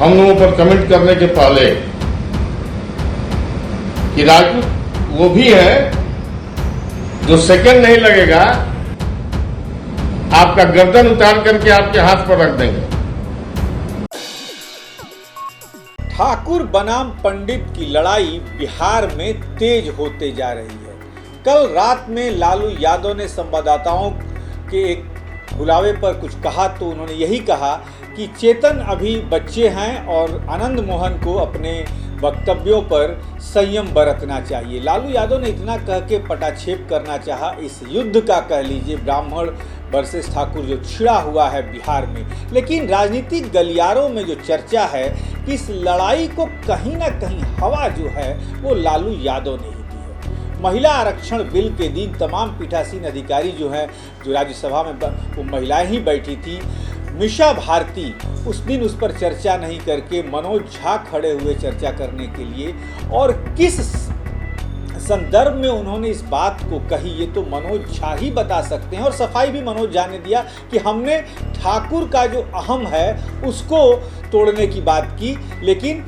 हम लोगों पर कमेंट करने के पहले कि राजपूत वो भी है जो सेकंड नहीं लगेगा आपका गर्दन उतार करके आपके हाथ पर रख देंगे। ठाकुर बनाम पंडित की लड़ाई बिहार में तेज होते जा रही है। कल रात में लालू यादव ने संवाददाताओं के एक बुलावे पर कुछ कहा तो उन्होंने यही कहा कि चेतन अभी बच्चे हैं और आनंद मोहन को अपने वक्तव्यों पर संयम बरतना चाहिए। लालू यादव ने इतना कह के पटाक्षेप करना चाहा इस युद्ध का, कह लीजिए ब्राह्मण वर्सेस ठाकुर जो छिड़ा हुआ है बिहार में। लेकिन राजनीतिक गलियारों में जो चर्चा है कि इस लड़ाई को कहीं ना कहीं हवा जो है वो लालू यादव ने ही दी है। महिला आरक्षण बिल के दिन तमाम पीठासीन अधिकारी जो है, जो राज्यसभा में वो महिलाएं ही बैठी थी, मिशा भारती उस दिन उस पर चर्चा नहीं करके मनोज झा खड़े हुए चर्चा करने के लिए, और किस संदर्भ में उन्होंने इस बात को कही ये तो मनोज झा ही बता सकते हैं। और सफाई भी मनोज झा ने दिया कि हमने ठाकुर का जो अहम है उसको तोड़ने की बात की, लेकिन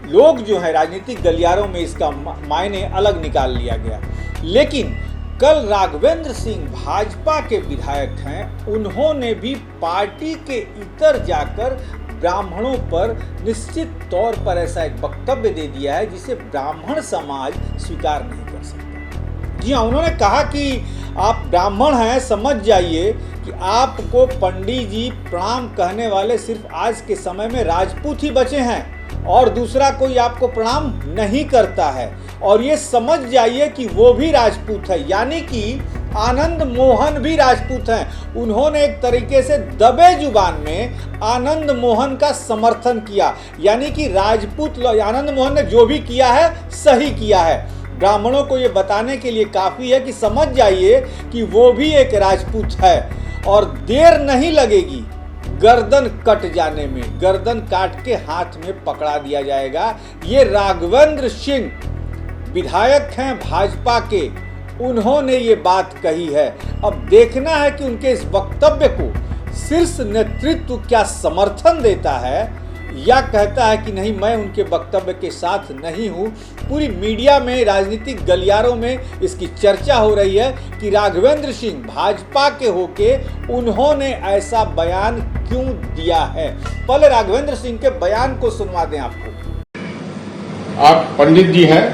लोग जो है राजनीतिक गलियारों में इसका मायने अलग निकाल लिया गया। लेकिन कल राघवेंद्र सिंह भाजपा के विधायक हैं, उन्होंने भी पार्टी के इतर जाकर ब्राह्मणों पर निश्चित तौर पर ऐसा एक वक्तव्य दे दिया है जिसे ब्राह्मण समाज स्वीकार नहीं कर सकता। जी हाँ, उन्होंने कहा कि आप ब्राह्मण हैं, समझ जाइए कि आपको पंडित जी प्रणाम कहने वाले सिर्फ आज के समय में राजपूत ही बचे हैं और दूसरा कोई आपको प्रणाम नहीं करता है। और ये समझ जाइए कि वो भी राजपूत है, यानी कि आनंद मोहन भी राजपूत हैं। उन्होंने एक तरीके से दबे जुबान में आनंद मोहन का समर्थन किया, यानी कि राजपूत आनंद मोहन ने जो भी किया है सही किया है। ब्राह्मणों को ये बताने के लिए काफ़ी है कि समझ जाइए कि वो भी एक राजपूत है और देर नहीं लगेगी गर्दन कट जाने में, गर्दन काट के हाथ में पकड़ा दिया जाएगा। ये राघवेंद्र सिंह विधायक हैं भाजपा के, उन्होंने ये बात कही है। अब देखना है कि उनके इस वक्तव्य को शीर्ष नेतृत्व क्या समर्थन देता है या कहता है कि नहीं मैं उनके वक्तव्य के साथ नहीं हूँ। पूरी मीडिया में, राजनीतिक गलियारों में इसकी चर्चा हो रही है कि राघवेंद्र सिंह भाजपा के होके उन्होंने ऐसा बयान क्यों दिया है। पहले राघवेंद्र सिंह के बयान को सुनवा दें आपको। आप पंडित जी हैं,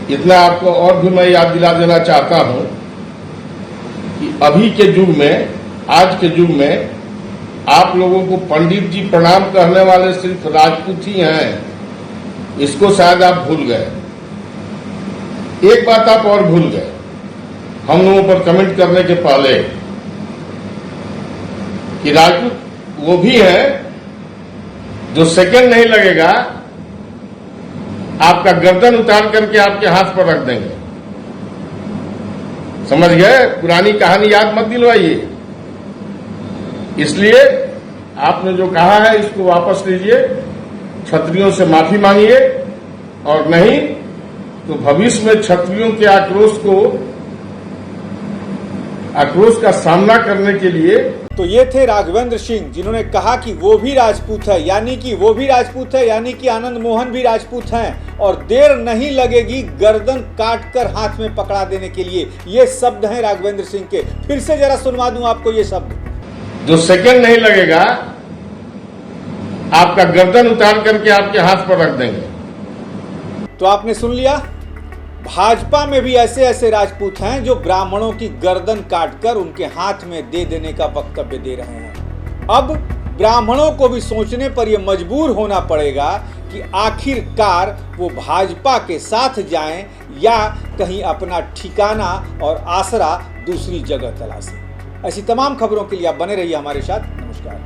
इतना आपको और भी मैं याद दिला देना चाहता हूं कि अभी के युग में, आज के युग में आप लोगों को पंडित जी प्रणाम कहने वाले सिर्फ राजपूत ही हैं, इसको शायद आप भूल गए। एक बात आप और भूल गए, हम लोगों पर कमेंट करने के पहले कि राजपूत वो भी है जो सेकंड नहीं लगेगा आपका गर्दन उतार करके आपके हाथ पर रख देंगे। समझ गए? पुरानी कहानी याद मत दिलवाइए। इसलिए आपने जो कहा है इसको वापस लीजिए, क्षत्रियों से माफी मांगिए, और नहीं तो भविष्य में क्षत्रियों के आक्रोश का सामना करने के लिए। तो ये थे राघवेंद्र सिंह जिन्होंने कहा कि वो भी राजपूत है, यानी कि वो भी राजपूत है, यानी कि आनंद मोहन भी राजपूत हैं और देर नहीं लगेगी गर्दन काटकर हाथ में पकड़ा देने के लिए। ये शब्द हैं राघवेंद्र सिंह के। फिर से जरा सुनवा दूं आपको ये शब्द। जो सेकंड नहीं लगेगा आपका गर्दन उतार करके आपके हाथ पर रख देंगे। तो आपने सुन लिया, भाजपा में भी ऐसे ऐसे राजपूत हैं जो ब्राह्मणों की गर्दन काटकर उनके हाथ में दे देने का वक्तव्य दे रहे हैं। अब ब्राह्मणों को भी सोचने पर यह मजबूर होना पड़ेगा कि आखिरकार वो भाजपा के साथ जाएं या कहीं अपना ठिकाना और आसरा दूसरी जगह तलाशें। ऐसी तमाम खबरों के लिए आप बने रहिए हमारे साथ। नमस्कार।